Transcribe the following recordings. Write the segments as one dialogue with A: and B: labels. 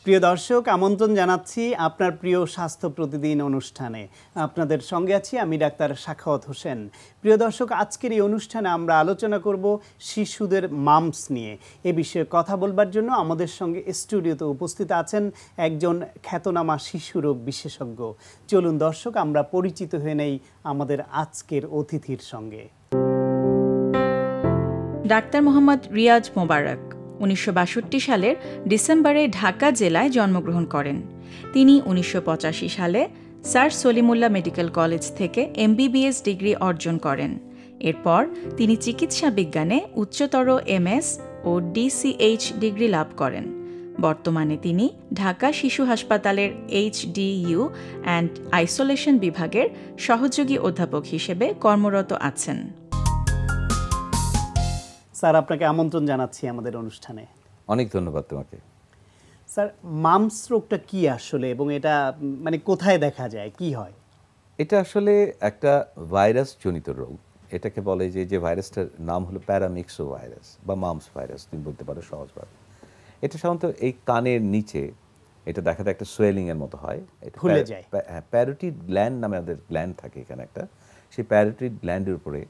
A: প্রিয় দর্শক, আমন্ত্রণ জানাচ্ছি আপনার প্রিয় স্বাস্থ্য প্রতিদিন অনুষ্ঠানে। আপনাদের সঙ্গে আছি আমি ডাক্তার সাখাওয়াত হোসেন। প্রিয় দর্শক, আজকের এই অনুষ্ঠানে আমরা আলোচনা করব শিশুদের মাম্পস নিয়ে। এ বিষয়ে কথা বলবার জন্য আমাদের সঙ্গে স্টুডিওতে উপস্থিত আছেন একজন খ্যাতনামা শিশুরোগ বিশেষজ্ঞ। চলুন দর্শক, আমরা পরিচিত হয়ে নেই আমাদের আজকের অতিথির সঙ্গে।
B: ডাক্তার মোহাম্মদ রিয়াজ মোবারক 1962 সালের ডিসেম্বরে ঢাকা জেলায় জন্মগ্রহণ করেন। তিনি 1985 সালে স্যার সলিমুল্লাহ মেডিকেল কলেজ থেকে MBBS ডিগ্রি অর্জন করেন। এরপর তিনি চিকিৎসা বিজ্ঞানে উচ্চতর MS ও DCH ডিগ্রি লাভ করেন। বর্তমানে তিনি ঢাকা শিশু হাসপাতালের HDU অ্যান্ড আইসোলেশন বিভাগের সহযোগী অধ্যাপক হিসেবে কর্মরত আছেন।
A: স্যার, আপনাকে আমন্ত্রণ জানাচ্ছি আমাদের অনুষ্ঠানে।
C: অনেক ধন্যবাদ তোমাকে।
A: স্যার, মাম্পস রোগটা কি আসলে, এবং এটা মানে কোথায় দেখা যায়, কি হয়?
C: এটা আসলে একটা ভাইরাস জনিত রোগ। এটাকে বলে যে ভাইরাসটার নাম হলো প্যারামিক্সো ভাইরাস বা মাম্পস ভাইরাস, তুমি বলতে পারো সহজভাবে। এটা সাধারণত এই কানের নিচে এটা দেখাতে একটা সোয়েলিং এর মতো হয়,
A: ফুলে যায়।
C: হ্যাঁ, প্যারোটিড গ্ল্যান্ড নামে আমাদের গ্ল্যান্ড থাকে এখানে একটা। সেই প্যারোটিড গ্ল্যান্ডের উপরে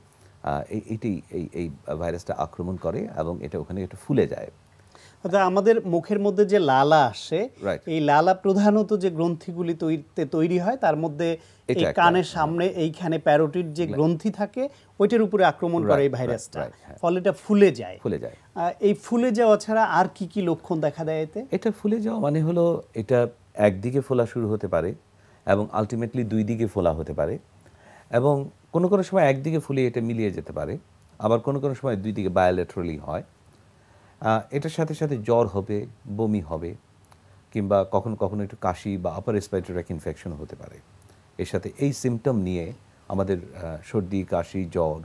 C: এই ভাইরাসটা আক্রমণ করে এবং এটা ওখানে একটু ফুলে যায়।
A: আমাদের মুখের মধ্যে যে লালা আসে,
C: Right.
A: এই লালা প্রধানত যে গ্রন্থিগুলি তৈরি হয় তার মধ্যে এই কানের সামনে এইখানে প্যারোটিড যে গ্রন্থি থাকে ওইটার উপরে আক্রমণ করে এই ভাইরাসটা, ফলে এটা ফুলে যায়। এই ফুলে যাওয়া ছাড়া আর কি কি লক্ষণ দেখা দেয় এতে?
C: এটা ফুলে যাওয়া মানে হলো এটা একদিকে ফোলা শুরু হতে পারে এবং আলটিমেটলি দুই দিকে ফোলা হতে পারে, এবং কোনো কোনো সময় একদিকে ফুলে এটা মিলিয়ে যেতে পারে, আবার কোনো কোনো সময় দুই দিকে বায়োলেটারালি হয়। এটার সাথে সাথে জ্বর হবে, বমি হবে, কিংবা কখনো কখনো একটু কাশি বা আপার রেসপিরেটরি ট্র্যাক্ট ইনফেকশন হতে পারে। এর সাথে এই সিমটম নিয়ে আমাদের সর্দি, কাশি, জ্বর,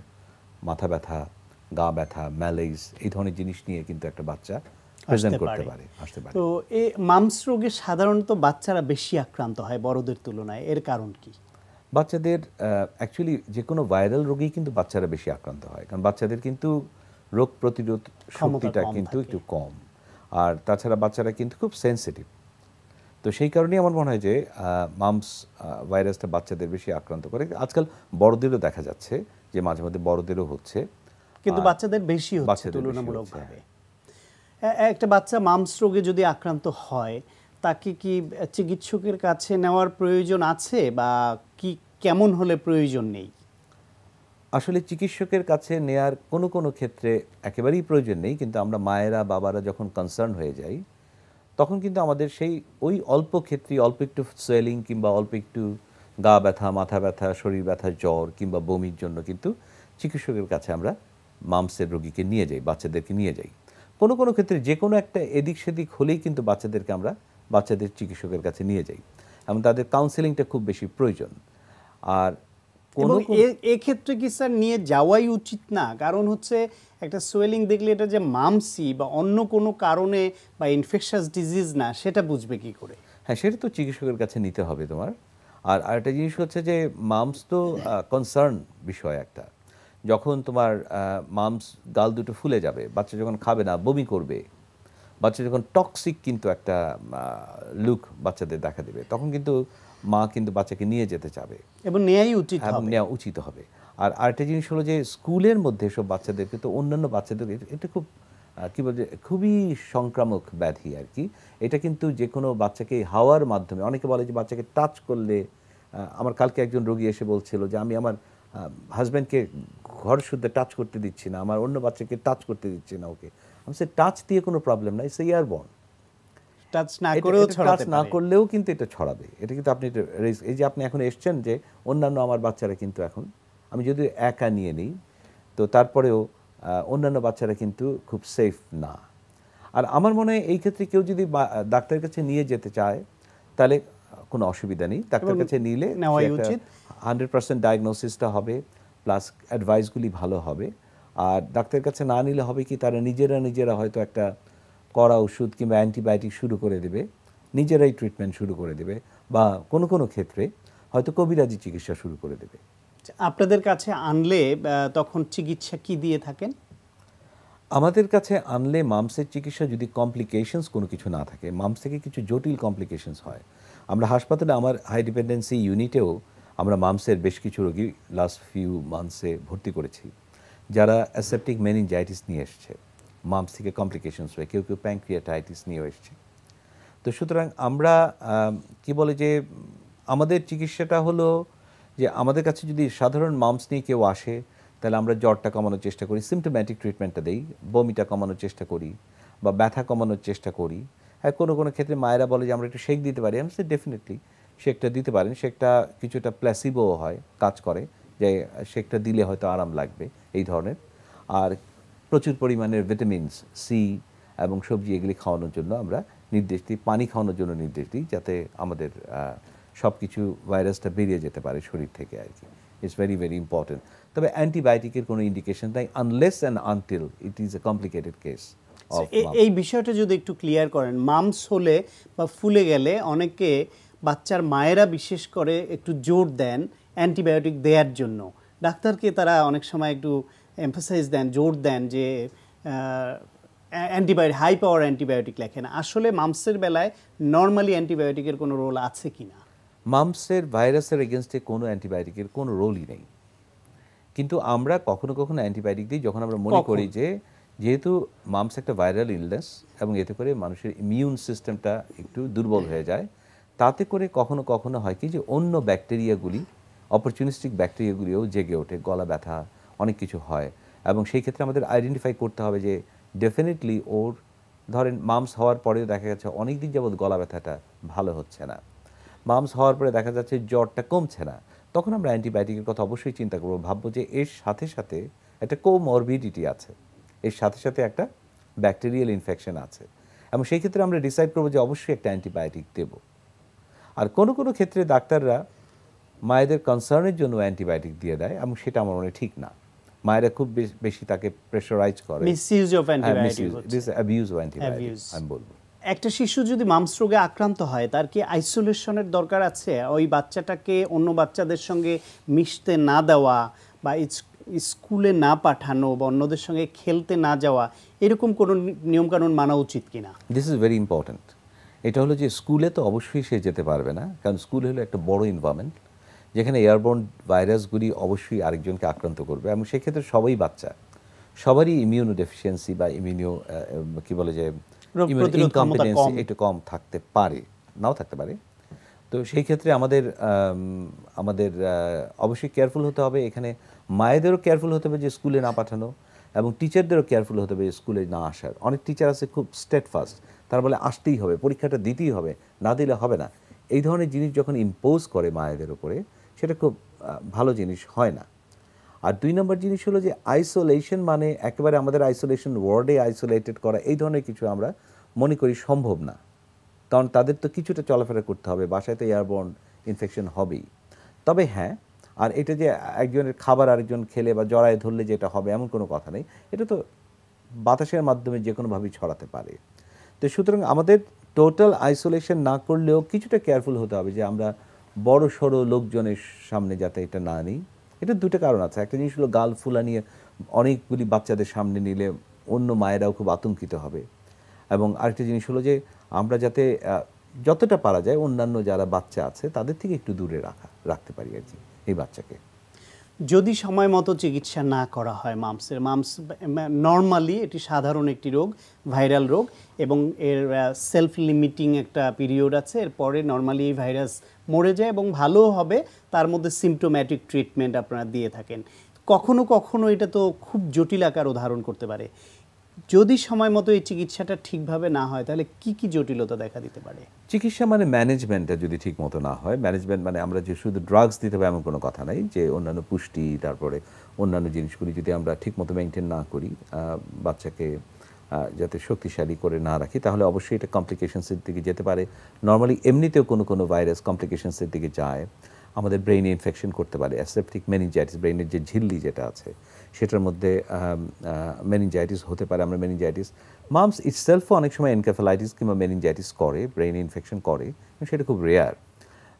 C: মাথা ব্যথা, গা ব্যথা, ম্যালেজ, এই ধরনের জিনিস নিয়ে কিন্তু একটা বাচ্চা প্রেজেন্ট করতে পারে, আসতে পারে।
A: তো এই মাম্পস রোগে সাধারণত বাচ্চারা বেশি আক্রান্ত হয় বড়দের তুলনায়, এর কারণ কি?
C: বাচ্চাদের অ্যাকচুয়ালি যে কোনো ভাইরাল রোগেই কিন্তু বাচ্চারা বেশি আক্রান্ত হয়, কারণ বাচ্চাদের কিন্তু রোগ প্রতিরোধ শক্তিটা কিন্তু একটু কম, আর তাছাড়া বাচ্চারা কিন্তু খুব সেন্সিটিভ। তো সেই কারণেই আমার মনে হয় যে মাম্পস ভাইরাসটা বাচ্চাদের বেশি আক্রান্ত করে। আজকাল বড়দেরও দেখা যাচ্ছে যে মাঝে মধ্যে বড়দেরও হচ্ছে,
A: কিন্তু বাচ্চাদের বেশি হচ্ছে তুলনামূলকভাবে। একটা বাচ্চা মাম্পস রোগে যদি আক্রান্ত হয় তাকে কি চিকিৎসকের কাছে নেওয়ার প্রয়োজন আছে, বা কি কেমন হলে প্রয়োজন নেই?
C: আসলে চিকিৎসকের কাছে নেয়ার কোনো কোনো ক্ষেত্রে একেবারেই প্রয়োজন নেই, কিন্তু আমরা মায়েরা বাবারা যখন কনসার্ন হয়ে যাই তখন কিন্তু আমাদের সেই ওই অল্প ক্ষেত্রেই অল্প একটু সোয়েলিং কিংবা অল্প একটু গা ব্যথা, মাথা ব্যথা, শরীর ব্যথা, জ্বর কিংবা বমির জন্য কিন্তু চিকিৎসকের কাছে আমরা মাম্পসের রোগীকে নিয়ে যাই, বাচ্চাদেরকে নিয়ে যাই। কোনো কোনো ক্ষেত্রে যে কোনো একটা এদিক সেদিক হলেই কিন্তু বাচ্চাদেরকে আমরা বাচ্চাদের চিকিৎসকের কাছে নিয়ে যাই, এবং তাদের কাউন্সেলিংটা খুব বেশি প্রয়োজন। আর
A: এক্ষেত্রে কি স্যার নিয়ে যাওয়াই উচিত না? কারণ হচ্ছে একটা সোয়েলিং দেখলে এটা যে মাম্পসি বা অন্য কোনো কারণে বা ইনফেকশাস ডিজিজ না, সেটা বুঝবে কি করে?
C: হ্যাঁ, সেটা তো চিকিৎসকের কাছে নিতে হবে তোমার। আর আরেকটা জিনিস হচ্ছে যে মাম্পস তো কনসার্ন বিষয় একটা। যখন তোমার মাম্পস গাল দুটো ফুলে যাবে, বাচ্চা যখন খাবে না, বমি করবে, বাচ্চা যখন টক্সিক কিন্তু একটা লুক বাচ্চাদের দেখা দেবে, তখন কিন্তু মা কিন্তু বাচ্চাকে নিয়ে যেতে চাবে
A: এবং নেওয়াই উচিত,
C: এবং নেওয়া উচিত হবে। আর আরেকটা জিনিস হলো যে স্কুলের মধ্যে সব বাচ্চাদেরকে তো অন্যান্য বাচ্চাদের এটা খুব কী বলছে, খুবই সংক্রামক ব্যাধি আর কি। এটা কিন্তু যে কোনো বাচ্চাকে হাওয়ার মাধ্যমে, অনেকে বলে যে বাচ্চাকে টাচ করলে, আমার কালকে একজন রোগী এসে বলছিল যে আমি আমার হাজব্যান্ডকে ঘর শুদ্ধ টাচ করতে দিচ্ছি না, আমার অন্য বাচ্চাকে টাচ করতে দিচ্ছি না ওকে। আমি সে টাচ দিয়ে কোনো প্রবলেম নাই, সে এয়ারবর্ন,
A: টাচ না করেও
C: টাচ না করলেও কিন্তু এটা ছড়াবে। এটা কিন্তু আপনি এই যে আপনি এখন এসছেন যে অন্যান্য আমার বাচ্চারা কিন্তু এখন, আমি যদি একা নিয়ে নিই তো তারপরেও অন্যান্য বাচ্চারা কিন্তু খুব সেফ না। আর আমার মনে হয় এই ক্ষেত্রে কেউ যদি ডাক্তারের কাছে নিয়ে যেতে চায় তাহলে কোনো অসুবিধা নেই, ডাক্তারের কাছে নিলে 100% ডায়াগনোসিসটা হবে, প্লাস অ্যাডভাইসগুলি ভালো হবে। আর ডাক্তারের কাছে না নিলে হবে কি, তারা নিজেরা হয়তো একটা কড়া ওষুধ কিংবা অ্যান্টিবায়োটিক শুরু করে দেবে, নিজেরাই ট্রিটমেন্ট শুরু করে দেবে, বা কোনো কোনো ক্ষেত্রে হয়তো কবিরাজি চিকিৎসা শুরু করে দেবে।
A: আপনাদের কাছে আনলে তখন চিকিৎসা কি দিয়ে থাকেন?
C: আমাদের কাছে আনলে মামসের চিকিৎসা যদি কমপ্লিকেশনস কোনো কিছু না থাকে, মামস থেকে কিছু জটিল কমপ্লিকেশনস হয়। আমরা হাসপাতালে আমার হাই ডিপেন্ডেন্সি ইউনিটেও আমরা মামসের বেশ কিছু রোগী লাস্ট ফিউ মান্থসে ভর্তি করেছি, যারা অ্যাসেপ্টিক মেনিনজাইটিস নিয়ে এসছে, মামস থেকে কমপ্লিকেশনস হয়ে, কেউ কেউ প্যানক্রিয়াটাইটিস নিয়েও এসছে। তো সুতরাং আমরা কি বলে যে আমাদের চিকিৎসাটা হলো যে আমাদের কাছে যদি সাধারণ মামস নিয়ে কেউ আসে, তাহলে আমরা জ্বরটা কমানোর চেষ্টা করি, সিমটোম্যাটিক ট্রিটমেন্টটা দেই, বমিটা কমানোর চেষ্টা করি বা ব্যথা কমানোর চেষ্টা করি। হ্যাঁ, কোনো কোনো ক্ষেত্রে মায়েরা বলে যে আমরা একটু শেক দিতে পারি, আমি সে ডেফিনেটলি শেকটা দিতে পারেন। শেকটা কিছুটা প্ল্যাসিবোও হয়, কাজ করে, যে শেকটা দিলে হয়তো আরাম লাগবে এই ধরনের। আর প্রচুর পরিমাণের ভিটামিনস সি এবং সবজি এগুলি খাওয়ানোর জন্য আমরা নির্দেশ দিই, পানি খাওয়ানোর জন্য নির্দেশ দিই, যাতে আমাদের সব কিছু ভাইরাসটা বেরিয়ে যেতে পারে শরীর থেকে আর কি। It's very very important. তবে অ্যান্টিবায়োটিকের কোনো ইন্ডিকেশন নাই unless and until it is a complicated case.
A: এই বিষয়টা যদি একটু ক্লিয়ার করেন, মামস হলে বা ফুলে গেলে অনেকে বাচ্চার মায়েরা বিশেষ করে একটু জোর দেন অ্যান্টিবায়োটিক দেওয়ার জন্য, ডাক্তারকে তারা অনেক সময় একটু এমফাসাইজ দেন, জোর দেন যে অ্যান্টিবায়োটিক, হাই পাওয়ার অ্যান্টিবায়োটিক লেখেন। আসলে মামসের বেলায় নর্মালি অ্যান্টিবায়োটিকের কোনো রোল আছে কি না?
C: মামসের ভাইরাসের এগেনস্টে কোনো অ্যান্টিবায়োটিকের কোনো রোলই নেই, কিন্তু আমরা কখনো কখনো অ্যান্টিবায়োটিক দিই যখন আমরা মনে করি যে যেহেতু মামস একটা ভাইরাল ইলনেস এবং এতে করে মানুষের ইমিউন সিস্টেমটা একটু দুর্বল হয়ে যায়, তাতে করে কখনো কখনো হয় কি যে অন্য ব্যাকটেরিয়াগুলি, অপরচুনিস্টিক ব্যাকটেরিয়াগুলিও জেগে ওঠে, গলা ব্যথা, অনেক কিছু হয়। এবং সেই ক্ষেত্রে আমাদের আইডেন্টিফাই করতে হবে যে ডেফিনেটলি ওর ধরেন মামস হওয়ার পরেও দেখা গেছে অনেক দিন যাবৎ গলা ব্যথাটা ভালো হচ্ছে না, মামস হওয়ার পরে দেখা যাচ্ছে জ্বরটা কমছে না, তখন আমরা অ্যান্টিবায়োটিকের কথা অবশ্যই চিন্তা করবো, ভাববো যে এর সাথে সাথে একটা কোমরবিডিটি আছে, এর সাথে সাথে একটা ব্যাকটেরিয়াল ইনফেকশন আছে, এবং সেই ক্ষেত্রে আমরা ডিসাইড করবো যে অবশ্যই একটা অ্যান্টিবায়োটিক দেব। আর কোনো কোনো ক্ষেত্রে ডাক্তাররা মায়েদের কনসার্নের জন্য অ্যান্টিবায়োটিক দিয়ে দেয়, এবং সেটা আমার মনে ঠিক না। মায়েরা খুব বেশি তাকে প্রেশারাইজ করে,
A: misuse of antibiotic,
C: abuse of antibiotic আমি বলবো।
A: একটা শিশু যদি মামস রোগে আক্রান্ত হয়, তার কি আইসোলেশনের দরকার আছে? ওই বাচ্চাটাকে অন্য বাচ্চাদের সঙ্গে মিশতে না দেওয়া বা স্কুলে না পাঠানো বা অন্যদের সঙ্গে খেলতে না যাওয়া, এরকম কোনো নিয়মকানুন মানা উচিত কিনা?
C: This is very important. এটা হলো যে স্কুলে তো অবশ্যই সে যেতে পারবে না, কারণ স্কুল হলো একটা বড় এনভায়রনমেন্ট যেখানে এয়ারবোর্ন ভাইরাসগুলি অবশ্যই আরেকজনকে আক্রান্ত করবে, এবং সেক্ষেত্রে সবাই বাচ্চা, সবারই ইমিউনো ডেফিসিয়েন্সি বা ইমিউনো কি বলে যে ইনকম্পিটেন্সি একটু কম থাকতে পারে, নাও থাকতে পারে। তো সেই ক্ষেত্রে আমাদের অবশ্যই কেয়ারফুল হতে হবে। এখানে মায়েদেরও কেয়ারফুল হতে হবে যে স্কুলে না পাঠানো, এবং টিচারদেরও কেয়ারফুল হতে হবে যে স্কুলে না আসার। অনেক টিচার আছে খুব স্টেটফাস্ট, তারা বলে আসতেই হবে, পরীক্ষাটা দিতেই হবে, না দিলে হবে না। এই ধরনের জিনিস যখন ইম্পোজ করে মায়েদের উপরে, সেটা খুব ভালো জিনিস হয় না। আর 2 নম্বর জিনিস হলো যে আইসোলেশন, মানে একেবারে আমাদের আইসোলেশন ওয়ার্ডে আইসোলেটেড করা, এই ধরনের কিছু আমরা মনে করি সম্ভব না, কারণ তাদের তো কিছুটা চলাফেরা করতে হবে, বাসায় তো এয়ারবোর্ন ইনফেকশন হবেই। তবে হ্যাঁ, আর এটা যে একজনের খাবার আরেকজন খেলে বা জড়ায় ধরলে যেটা হবে এমন কোনো কথা নেই, এটা তো বাতাসের মাধ্যমে যে কোনোভাবেই ছড়াতে পারে। তো সুতরাং আমাদের টোটাল আইসোলেশন না করলেও কিছুটা কেয়ারফুল হতে হবে যে আমরা বড় সড়ো লোকজনের সামনে যাতে এটা না নিই। এটা 2টা কারণ আছে। একটা জিনিস হলো গাল ফুলা নিয়ে অনেকগুলি বাচ্চাদের সামনে নিলে অন্য মায়েরাও খুব আতঙ্কিত হবে, এবং আরেকটা জিনিস হলো যে আমরা যাতে যতটা পারা যায় অন্যান্য যারা বাচ্চা আছে তাদের থেকে একটু দূরে রাখতে পারি আর কি এই বাচ্চাকে।
A: যদি সময় মতো চিকিৎসা না করা হয় মামস নর্মালি এটি সাধারণ একটি রোগ, ভাইরাল রোগ, এবং এর সেলফ লিমিটিং একটা পিরিয়ড আছে, এরপরে নর্মালি এই ভাইরাস মরে যায় এবং ভালোও হবে। তার মধ্যে সিমটোম্যাটিক ট্রিটমেন্ট আপনারা দিয়ে থাকেন। কখনো কখনো এটা তো খুব জটিল আকারও ধারণ করতে পারে। যদি সময় মতো এই চিকিৎসাটা ঠিকভাবে না হয়, তাহলে কি কি জটিলতা দেখা দিতে পারে?
C: চিকিৎসা মানে ম্যানেজমেন্টটা যদি ঠিক মতো না হয়, ম্যানেজমেন্ট মানে আমরা যে শুধু ড্রাগস দিতে হবে এমন কোনো কথা নাই, যে অন্যান্য পুষ্টি তারপরে অন্যান্য জিনিসগুলি যদি আমরা ঠিক মতো মেনটেন না করি, বাচ্চাকে যাতে শক্তিশালী করে না রাখি, তাহলে অবশ্যই এটা কমপ্লিকেশনসের দিকে যেতে পারে। নর্মালি এমনিতেও কোনো কোনো ভাইরাস কমপ্লিকেশনসের দিকে যায়, আমাদের ব্রেইনে ইনফেকশন করতে পারে, অ্যাসেপ্টিক মেনিনজাইটিস, ব্রেইনের যে ঝিল্লি যেটা আছে সেটার মধ্যে মেনিনজাইটিস হতে পারে। আমরা মেনিনজাইটিস, মামস ইটসেলফও অনেক সময় এনকেফালাইটিস কিংবা মেনিনজাইটিস করে, ব্রেইনে ইনফেকশন করে, সেটা খুব রেয়ার।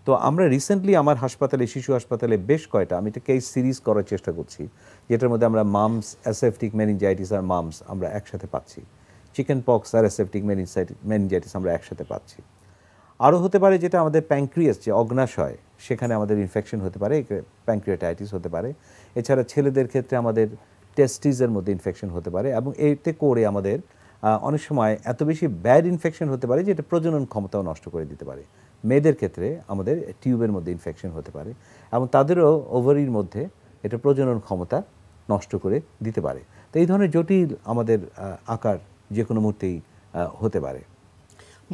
C: তো আমরা রিসেন্টলি আমার হাসপাতালে, শিশু হাসপাতালে বেশ কয়টা, আমি একটা কেস সিরিজ করার চেষ্টা করছি, যেটার মধ্যে আমরা মামস, অ্যাসেপ্টিক মেনিনজাইটিস আর মামস আমরা একসাথে পাচ্ছি, চিকেন পক্স আর অ্যাসেপ্টিক মেনিনজাইটিস আমরা একসাথে পাচ্ছি। আরও হতে পারে যেটা আমাদের প্যাঙ্ক্রিয়াস, যে অগ্নাশয়, সেখানে আমাদের ইনফেকশন হতে পারে, প্যাঙ্ক্রিয়াটাইটিস হতে পারে। এছাড়া ছেলেদের ক্ষেত্রে আমাদের টেস্টিসের মধ্যে ইনফেকশন হতে পারে, এবং এতে করে আমাদের অনেক সময় এত বেশি ব্যাড ইনফেকশন হতে পারে যে এটা প্রজনন ক্ষমতাও নষ্ট করে দিতে পারে। মেয়েদের ক্ষেত্রে আমাদের টিউবের মধ্যে ইনফেকশন হতে পারে, এবং তাদেরও ওভারির মধ্যে এটা প্রজনন ক্ষমতা নষ্ট করে দিতে পারে। তো এই ধরনের জটিল আমাদের আকার যে কোনো মুহূর্তেই হতে পারে।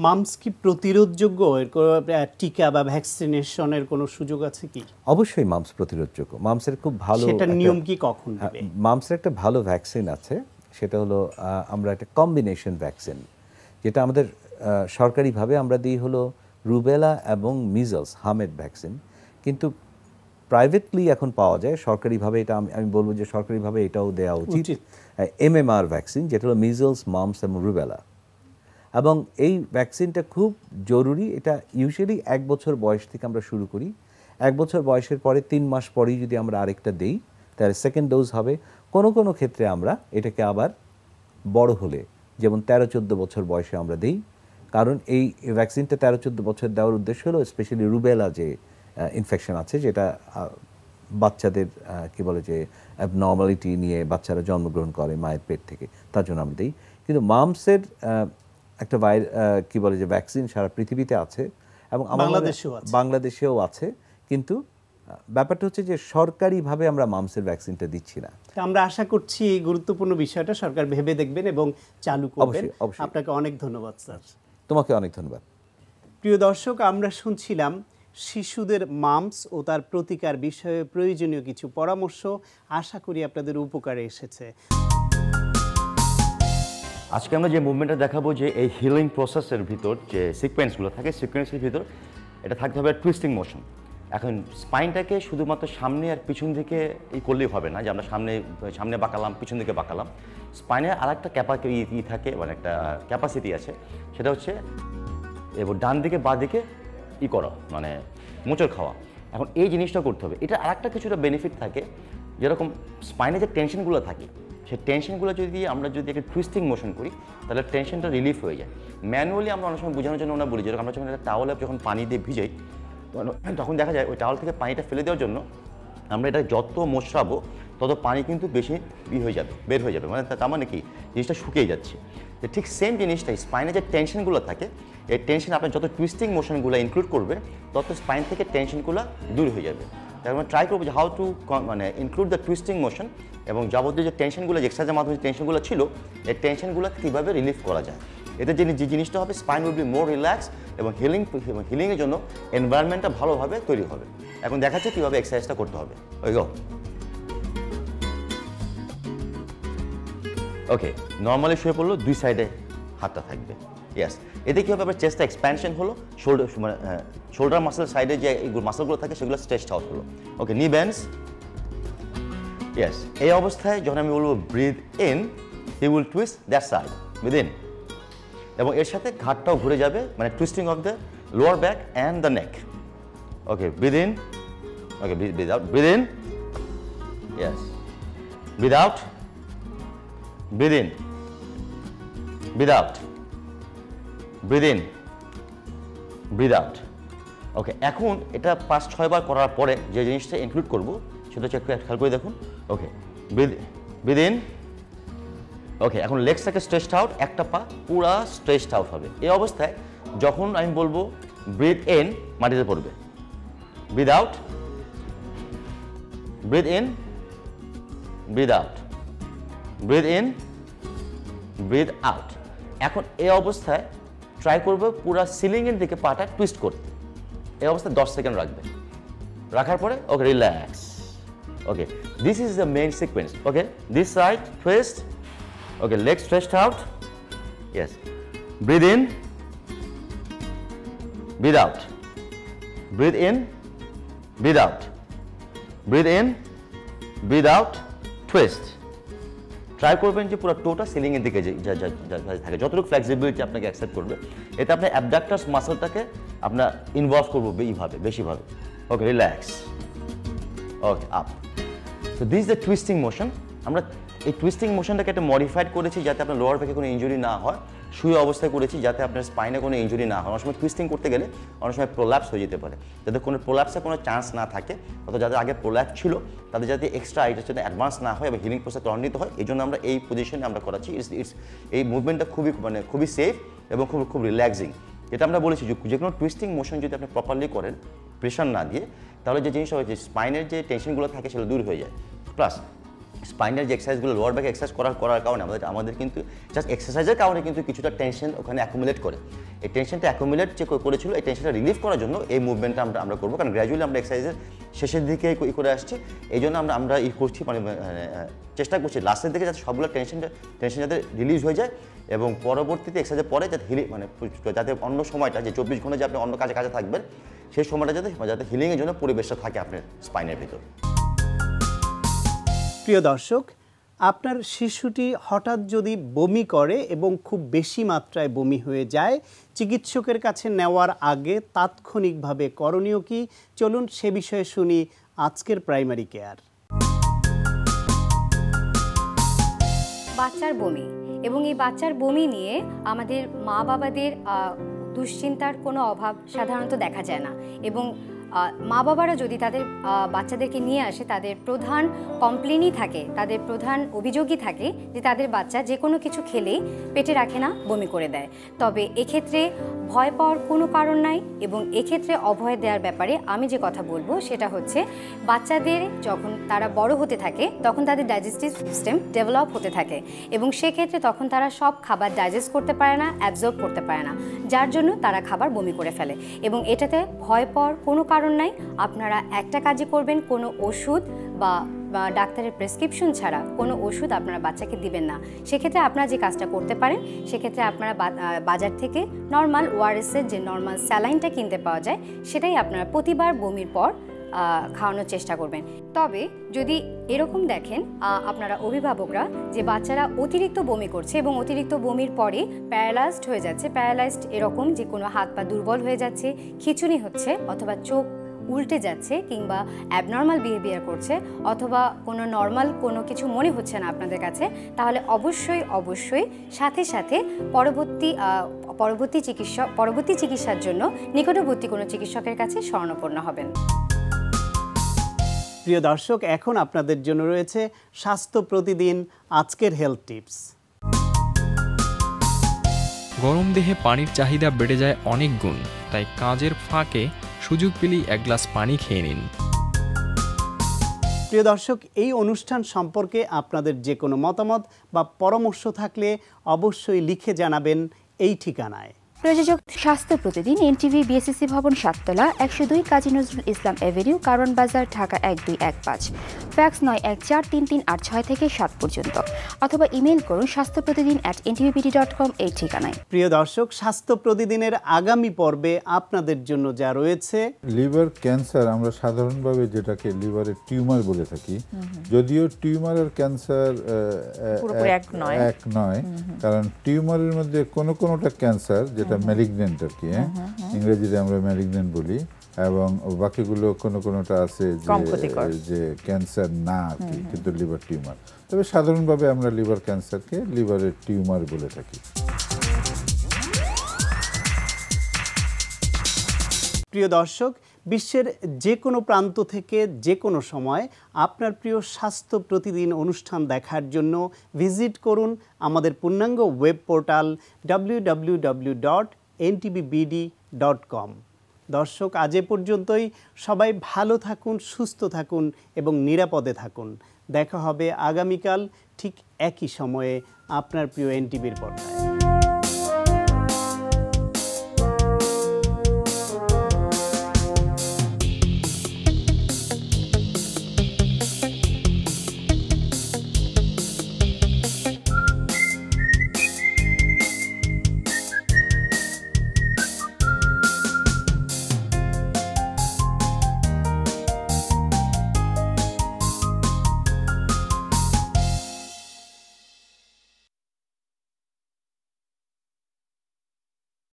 A: মামস কি প্রতিরোধযোগ্য? এর কোনো টিকা বা ভ্যাকসিনেশনের কোনো সুযোগ আছে কি?
C: অবশ্যই মামস প্রতিরোধযোগ্য। মামসের খুব ভালো,
A: সেটার নিয়ম কি, কখন দিবে?
C: মামসের একটা ভালো ভ্যাকসিন আছে, সেটা হলো আমরা একটা কম্বিনেশন ভ্যাকসিন, যেটা আমাদের সরকারিভাবে আমরা দিই হলো রুবেলা এবং মিজলস, হামেড ভ্যাকসিন। কিন্তু প্রাইভেটলি এখন পাওয়া যায়, সরকারিভাবে এটা আমি বলবো যে সরকারিভাবে এটাও দেওয়া উচিত, MMR ভ্যাকসিন, যেটা হলো মিজলস, মামস এবং রুবেলা। এবং এই ভ্যাকসিনটা খুব জরুরি। এটা ইউজুয়ালি 1 বছর বয়স থেকে আমরা শুরু করি। 1 বছর বয়সের পরে 3 মাস পরেই যদি আমরা আরেকটা দেই, তাহলে সেকেন্ড ডোজ হবে। কোনো কোনো ক্ষেত্রে আমরা এটাকে আবার বড় হলে, যেমন 13-14 বছর বয়সে আমরা দিই, কারণ এই ভ্যাকসিনটা 13-14 বছর দেওয়ার উদ্দেশ্য হলো স্পেশালি রুবেলা যে ইনফেকশন আছে, যেটা বাচ্চাদের কি বলে যে অ্যাবনর্মালিটি নিয়ে বাচ্চারা জন্মগ্রহণ করে মায়ের পেট থেকে, তার জন্য আমরা দিই। কিন্তু মামসের একটা কি বলে যে ভ্যাকসিন সারা পৃথিবীতে আছে, এবং বাংলাদেশেও আছে, কিন্তু ব্যাপারটা হচ্ছে যে সরকারিভাবে আমরা মামসের ভ্যাকসিনটা দিচ্ছি না।
A: আমরা আশা করছি এই গুরুত্বপূর্ণ বিষয়টা সরকার ভেবে দেখবেন এবং চালু করবেন। আপনাকে অনেক ধন্যবাদ স্যার।
C: তোমাকে অনেক ধন্যবাদ।
A: প্রিয় দর্শক, আমরা শুনছিলাম শিশুদের মামস ও তার প্রতিকার বিষয়ে প্রয়োজনীয় কিছু পরামর্শ। আশা করি আপনাদের উপকারে এসেছে।
D: আজকে আমরা যে মুভমেন্টটা দেখাবো, যে এই হিলিং প্রসেসের ভিতর যে সিকোয়েন্সগুলো থাকে, সিকোয়েন্সের ভিতর এটা থাকতে হবে টুইস্টিং মোশন। এখন স্পাইনটাকে শুধুমাত্র সামনে আর পিছন দিকে করলেই হবে না, যে আমরা সামনে বাঁকালাম, পিছন দিকে বাঁকালাম। স্পাইনের আর একটা থাকে, মানে একটা ক্যাপাসিটি আছে, সেটা হচ্ছে এবং ডান দিকে বা দিকে করা, মানে মোচড় খাওয়া। এখন এই জিনিসটা করতে হবে। এটা আর একটা কিছুটা বেনিফিট থাকে, যেরকম স্পাইনে যে টেনশনগুলো থাকে, সেই টেনশনগুলো আমরা যদি একটা টুইস্টিং মোশন করি, তাহলে টেনশনটা রিলিফ হয়ে যায়। ম্যানুয়ালি আমরা অনেক সময় বোঝানোর জন্য আমরা বলি, যেরকম আমরা যখন একটা টাওয়ালে যখন পানি দিয়ে ভিজাই, তখন দেখা যায় ওই টাওয়াল থেকে পানিটা ফেলে দেওয়ার জন্য আমরা এটা যত মোচড়াবো তত পানি কিন্তু বেশি বের হয়ে যাবে, মানে তার মানে কি, জিনিসটা শুকিয়ে যাচ্ছে। তো ঠিক সেম জিনিসটাই স্পাইনে যে টেনশনগুলো থাকে, এই টেনশন আপনার যত টুইস্টিং মোশনগুলো ইনক্লুড করবে, তত স্পাইন থেকে টেনশনগুলো দূর হয়ে যাবে। তাই আমরা ট্রাই করবো যে হাউ টু মানে ইনক্লুড দ্য টুইস্টিং মোশন, এবং যাবতীয় যে টেনশনগুলো, এক্সারসাইজের মাধ্যমে যে টেনশনগুলো ছিল, এই টেনশনগুলো কীভাবে রিলিফ করা যায়। এতে যে জিনিসটা হবে, spine will be more relax, এবং হিলিংয়ের জন্য এনভায়রনমেন্টটা ভালোভাবে তৈরি হবে। এখন দেখাচ্ছে কীভাবে এক্সারসাইজটা করতে হবে। ওকে, নর্মালি শুয়ে পড়লো, দুই সাইডে হাতটা থাকবে। ইয়েস, এতে কী হবে, আবার চেস্টটা এক্সপ্যানশন হলো, শোল্ডার মাসেল সাইডে যে মাসেলগুলো থাকে সেগুলো স্ট্রেচড আউট হলো। ওকে, নি বেন্ডস। ইয়েস, এই অবস্থায় যখন আমি বলবো breathe in, he will twist that side within, এবং এর সাথে ঘাটটাও ঘুরে যাবে, মানে twisting of the lower back and the neck. Okay, breathe in. Okay, breathe out. Breathe in. Yes, breathe out. Breathe in. Breathe out. Breathe in. Breathe out. Okay, এখন এটা 5-6 বার করার পরে যে জিনিসটা ইনক্লুড করবো, সেটা হচ্ছে একটু খেয়াল করে দেখুন। ওকে, ব্রিথ ইন। ওকে, এখন লেগসটাকে স্ট্রেচড আউট, একটা পা পুরা স্ট্রেচড আউট হবে। এই অবস্থায় যখন আমি বলবো ব্রিথ ইন, মাটিতে পড়বে। Breathe out. Breathe in. Breathe out. Breathe in. Breathe out. এখন এই অবস্থায় ট্রাই করবো পুরা সিলিংয়ের দিকে পাটা টুইস্ট করতে। এই অবস্থায় 10 সেকেন্ড রাখবে। রাখার পরে okay, relax. Okay, this is the main sequence. Okay, this side twist. Okay, legs stretched out. Yes. Breathe in. Breathe out. Breathe in. Breathe out. Breathe in. Breathe out. Twist. Try করবেন যে পুরো টোটা সিলিংয়ের দিকে থাকে, যতটুকু flexibility আপনাকে accept করবে। এতে আপনার অ্যাবডাক্টার্স মাসলটাকে আপনার ইনভলভ করবো বেশিভাবে। Okay, relax, okay, up. So this the twisting motion. আমরা এই টুইস্টিং মোশনটাকে একটা মডিফাইড করেছি যাতে আপনার লোয়ার ব্যাকে কোনো ইনজুরি না হয়, শুয়ে অবস্থায় করেছি যাতে আপনার স্পাইনে কোনো ইনজুরি না হয়। অনেক সময় টুইস্টিং করতে গেলে অনেক সময় প্রোল্যাপস হয়ে যেতে পারে, যাতে কোনো প্রোল্যাপসের কোনো চান্স না থাকে, অথবা যাদের আগে প্রোল্যাপস ছিল তাদের যাতে এক্সট্রা এটার সাথে অ্যাডভান্স না হয় এবং হিলিং প্রসেস ত্বরান্বিত হয়। এই জন্য আমরা এই পজিশনে আমরা করাচ্ছি। এই মুভমেন্টটা খুবই সেফ এবং খুব রিল্যাক্সিং। এটা আমরা বলেছি যে কোনো টুইস্টিং মোশন যদি আপনি প্রপারলি করেন, প্রেশার না দিয়ে, তাহলে যে জিনিসটা হয়েছে স্পাইনের যে টেনশনগুলো থাকে সেগুলো দূর হয়ে যায়। প্লাস স্পাইনের যে এক্সারসাইজগুলো লোয়ার ব্যাক এক্সারসাইজ করার কারণে আমাদের কিন্তু জাস্ট এক্সারসাইজের কারণে কিন্তু কিছুটা টেনশন ওখানে অ্যাকুমুলেট করে। এই টেনশনটা অ্যাকুমুলেট যে করেছিল, এই টেনশনটা রিলিভ করার জন্য এই মুভমেন্টটা আমরা করবো, কারণ গ্র্যাজুয়ালি আমরা এক্সারসাইজের শেষের দিকে করে আসছি। এই জন্য আমরা করছি, চেষ্টা করছি লাস্টের দিকে যাতে সবগুলো টেনশন যাতে রিলিজ হয়ে যায় এবং পরবর্তীতে এক্সারসাইজের পরে যাতে যাতে অন্য সময়টা যে 24 ঘন্টা যে আপনি অন্য কাজে থাকবেন, সেই সময়টা যাতে হিলিংয়ের জন্য পরিবেশটা থাকে আপনার স্পাইনের ভিতর।
A: প্রিয় দর্শক, আপনার শিশুটি হঠাৎ যদি বমি করে এবং খুব বেশি মাত্রায় বমি হয়ে যায়, চিকিৎসকের কাছে নেওয়ার আগে তাৎক্ষণিকভাবে করণীয় কি? চলুন সে বিষয়ে শুনি আজকের প্রাইমারি কেয়ার।
E: বাচ্চার বমি এবং এই বাচ্চার বমি নিয়ে আমাদের মা বাবাদের দুশ্চিন্তার কোনো অভাব সাধারণত দেখা যায় না। এবং মা বাবারা যদি তাদের বাচ্চাদেরকে নিয়ে আসে, তাদের প্রধান কমপ্লেনই থাকে, তাদের প্রধান অভিযোগই থাকে যে তাদের বাচ্চা যে কোনো কিছু খেলেই পেটে রাখে না, বমি করে দেয়। তবে এক্ষেত্রে ভয় পাওয়ার কোনো কারণ নাই এবং এক্ষেত্রে অভয় দেওয়ার ব্যাপারে আমি যে কথা বলবো সেটা হচ্ছে, বাচ্চাদের যখন তারা বড় হতে থাকে তখন তাদের ডাইজেস্টিভ সিস্টেম ডেভেলপ হতে থাকে এবং সেক্ষেত্রে তখন তারা সব খাবার ডাইজেস্ট করতে পারে না, অ্যাবজর্ব করতে পারে না, যার জন্য তারা খাবার বমি করে ফেলে। এবং এটাতে ভয় পাওয়ার কোনো কারণ নাই। আপনারা একটা কাজই করবেন, কোনো ওষুধ বা ডাক্তারের প্রেসক্রিপশন ছাড়া কোনো ওষুধ আপনারা বাচ্চাকে দিবেন না। সেক্ষেত্রে আপনারা যে কাজটা করতে পারেন, সেক্ষেত্রে আপনারা বাজার থেকে নর্মাল ওআরএসের যে নর্মাল স্যালাইনটা কিনতে পাওয়া যায়, সেটাই আপনারা প্রতিবার বমির পর খাওয়ানোর চেষ্টা করবেন। তবে যদি এরকম দেখেন আপনারা অভিভাবকরা যে বাচ্চারা অতিরিক্ত বমি করছে এবং অতিরিক্ত বমির পরে প্যারালাইজড হয়ে যাচ্ছে, প্যারালাইজড এরকম যে কোনো হাত পা দুর্বল হয়ে যাচ্ছে, খিঁচুনি হচ্ছে, অথবা চোখ উল্টে যাচ্ছে, কিংবা অ্যাবনর্মাল বিহেভিয়ার করছে, অথবা কোনো নর্মাল কোনো কিছু মনে হচ্ছে না আপনাদের কাছে, তাহলে অবশ্যই সাথে পরবর্তী চিকিৎসার জন্য নিকটবর্তী কোনো চিকিৎসকের কাছে শরণাপন্ন হবেন।
A: প্রিয় দর্শক, এখন আপনাদের জন্য রয়েছে স্বাস্থ্য প্রতিদিন আজকের হেলথ টিপস।
F: গরম দেহে পানির চাহিদা বেড়ে যায় অনেক গুণ, তাই কাজের ফাঁকে সুযোগ পেলেই এক গ্লাস পানি খেয়ে নিন।
A: প্রিয় দর্শক, এই অনুষ্ঠান সম্পর্কে আপনাদের যে কোনো মতামত বা পরামর্শ থাকলে অবশ্যই লিখে জানাবেন এই ঠিকানায়।
G: প্রযোজক স্বাস্থ্য প্রতিদিন, এনটিভি, বিএসসি ভবন, 7 তলা, 102 কাজী নজরুল ইসলাম এভিনিউ, কারণ বাজার, ঢাকা 1215। ফ্যাক্স 91433386 থেকে 7 পর্যন্ত, অথবা ইমেল করুন স্বাস্থ্যপ্রতিদিন@ntvpd.com এই ঠিকানায়।
A: প্রিয় দর্শক, স্বাস্থ্য প্রতিদিনের আগামী পর্বে আপনাদের জন্য যা রয়েছে,
H: লিভার ক্যান্সার আমরা সাধারণভাবে যেটাকে লিভারের টিউমার বলে থাকি, যদিও টিউমার আর ক্যান্সার এক নয়, কারণ টিউমারের মধ্যে কোনোটা ক্যান্সার যেটা ম্যালিগন্যান্ট আর কি, ইংরেজিতে আমরা ম্যালিগন্যান্ট বলি, এবং বাকিগুলো কোনোটা আছে যে ক্যান্সার না আর কি, কিন্তু লিভার টিউমার। তবে সাধারণভাবে আমরা লিভার ক্যান্সারকে লিভারের টিউমার বলে থাকি।
A: প্রিয় দর্শক, বিশ্বের যে কোনো প্রান্ত থেকে যে কোনো সময় আপনার প্রিয় স্বাস্থ্য প্রতিদিন অনুষ্ঠান দেখার জন্য ভিজিট করুন আমাদের পূর্ণাঙ্গ ওয়েব পোর্টাল www.ntvbd.com। দর্শক, আজ এ পর্যন্তই। সবাই ভালো থাকুন, সুস্থ থাকুন এবং নিরাপদে থাকুন। দেখা হবে আগামীকাল ঠিক একই সময়ে আপনার প্রিয় এনটিভির পর্দায়।